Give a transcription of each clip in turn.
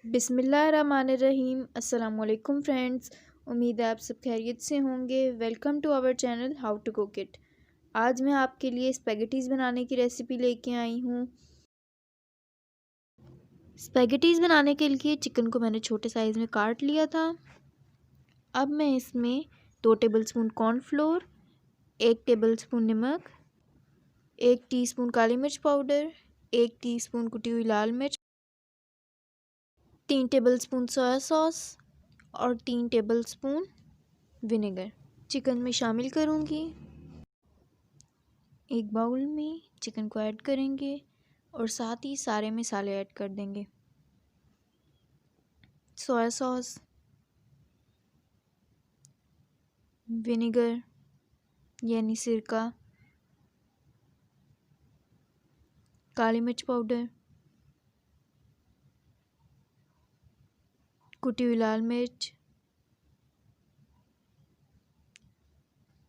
बिस्मिल्लाहिर्रहमानिर्रहीम। अस्सलाम वालेकुम फ्रेंड्स। उम्मीद है आप सब खैरियत से होंगे। Welcome to our channel how to cook it. आज मैं आपके लिए स्पैगेटीज़ बनाने की रेसिपी लेके आई हूँ। स्पैगेटीज़ बनाने के लिए चिकन को मैंने छोटे साइज़ में काट लिया था। अब मैं इसमें 2 टेबलस्पून कॉर्नफ्लोर, 1 टेबलस्पून नमक, 1 टीस्पून काली मिर्च पाउडर, 1 टीस्पून कुटी हुई लाल मिर्च, 3 टेबलस्पून सोया सॉस और 3 टेबलस्पून विनेगर चिकन में शामिल करूँगी। एक बाउल में चिकन को ऐड करेंगे और साथ ही सारे मसाले ऐड कर देंगे। सोया सॉस, विनेगर यानी सिरका, काली मिर्च पाउडर, कुटी हुई लाल मिर्च,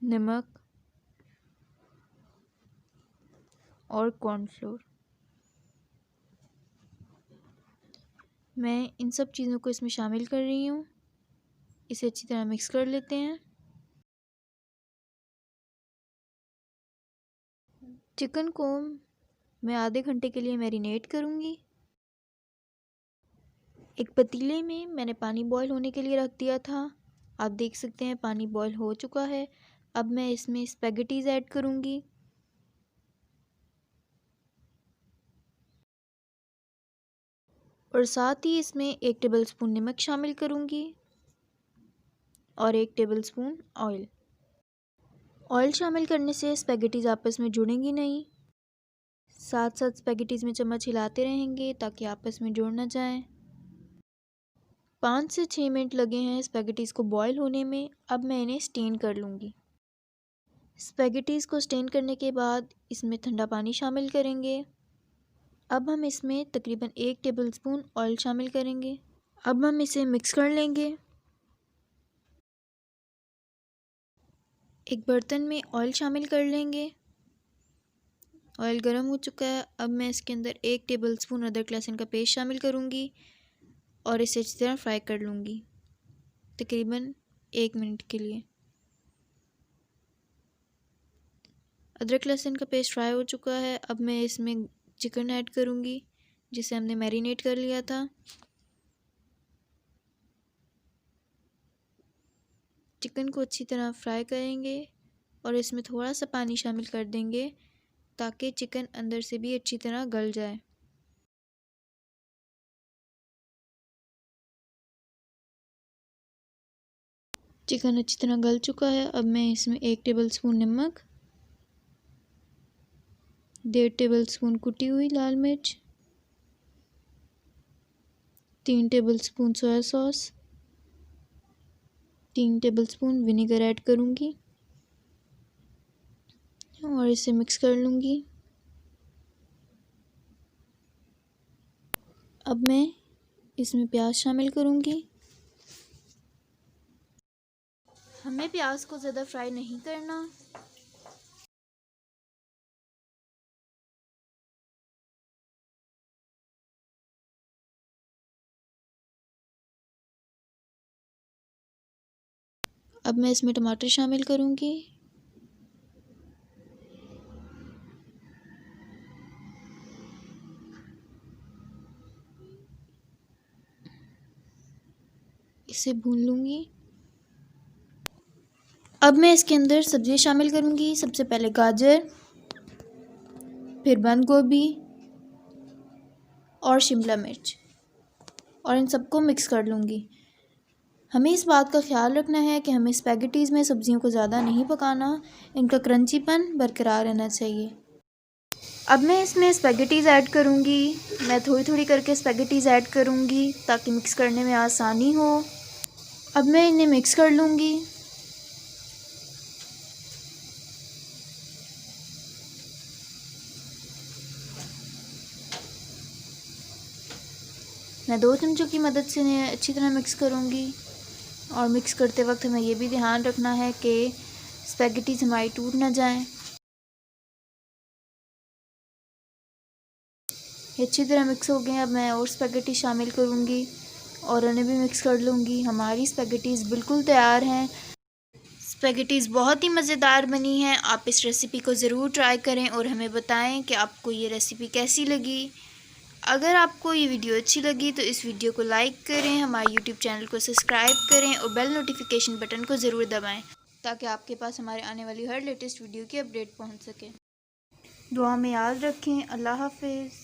नमक और कॉर्नफ्लोर। मैं इन सब चीज़ों को इसमें शामिल कर रही हूँ। इसे अच्छी तरह मिक्स कर लेते हैं। चिकन को मैं आधे घंटे के लिए मैरिनेट करूँगी। एक पतीले में मैंने पानी बॉईल होने के लिए रख दिया था। आप देख सकते हैं पानी बॉईल हो चुका है। अब मैं इसमें स्पैगेटीज़ ऐड करूँगी। और साथ ही इसमें 1 टेबलस्पून नमक शामिल करूँगी और 1 टेबलस्पून ऑयल। ऑयल शामिल करने से स्पैगेटीज़ आपस में जुड़ेंगी नहीं। साथ साथ स्पैगेटीज़ में चम्मच हिलाते रहेंगे ताकि आपस में जुड़ ना जाएं। 5 से 6 मिनट लगे हैं स्पैगेटीज़ को बॉईल होने में। अब मैं इन्हें स्टेन कर लूँगी। स्पैगेटीज़ को स्टेन करने के बाद इसमें ठंडा पानी शामिल करेंगे। अब हम इसमें तकरीबन 1 टेबलस्पून ऑयल शामिल करेंगे। अब हम इसे मिक्स कर लेंगे। एक बर्तन में ऑयल शामिल कर लेंगे। ऑयल गर्म हो चुका है। अब मैं इसके अंदर 1 टेबलस्पून अदरक लहसुन का पेस्ट शामिल करूँगी और इसे अच्छी तरह फ्राई कर लूँगी तकरीबन 1 मिनट के लिए। अदरक लहसुन का पेस्ट फ्राई हो चुका है। अब मैं इसमें चिकन ऐड करूँगी जिसे हमने मैरिनेट कर लिया था। चिकन को अच्छी तरह फ्राई करेंगे और इसमें थोड़ा सा पानी शामिल कर देंगे ताकि चिकन अंदर से भी अच्छी तरह गल जाए। चिकन अच्छी तरह गल चुका है। अब मैं इसमें 1 टेबलस्पून नमक, 1.5 टेबलस्पून कुटी हुई लाल मिर्च, 3 tablespoon soya sauce, 3 tablespoon vinegar add करूँगी और इसे मिक्स कर लूँगी। अब मैं इसमें प्याज शामिल करूँगी। हमें प्याज को ज़्यादा फ्राई नहीं करना। अब मैं इसमें टमाटर शामिल करूँगी। इसे भून लूँगी। अब मैं इसके अंदर सब्जियां शामिल करूँगी। सबसे पहले गाजर, फिर बंद गोभी और शिमला मिर्च और इन सबको मिक्स कर लूँगी। हमें इस बात का ख्याल रखना है कि हमें स्पैगेटीज़ में सब्जियों को ज़्यादा नहीं पकाना, इनका क्रंचीपन बरकरार रहना चाहिए। अब मैं इसमें स्पैगेटीज़ ऐड करूँगी। मैं थोड़ी थोड़ी करके स्पैगेटीज़ ऐड करूँगी ताकि मिक्स करने में आसानी हो। अब मैं इन्हें मिक्स कर लूँगी। मैं 2 चमचों की मदद से इन्हें अच्छी तरह मिक्स करूँगी और मिक्स करते वक्त हमें ये भी ध्यान रखना है कि स्पैगेटीज़ हमारी टूट ना जाएं। ये अच्छी तरह मिक्स हो गए हैं। अब मैं और स्पैगेटी शामिल करूँगी और उन्हें भी मिक्स कर लूँगी। हमारी स्पैगेटीज़ बिल्कुल तैयार हैं। स्पैगेटीज़ बहुत ही मज़ेदार बनी हैं। आप इस रेसिपी को ज़रूर ट्राई करें और हमें बताएं कि आपको ये रेसिपी कैसी लगी। अगर आपको ये वीडियो अच्छी लगी तो इस वीडियो को लाइक करें, हमारे यूट्यूब चैनल को सब्सक्राइब करें और बेल नोटिफिकेशन बटन को ज़रूर दबाएं ताकि आपके पास हमारे आने वाली हर लेटेस्ट वीडियो की अपडेट पहुंच सके। दुआ में याद रखें। अल्लाह हाफ़िज़।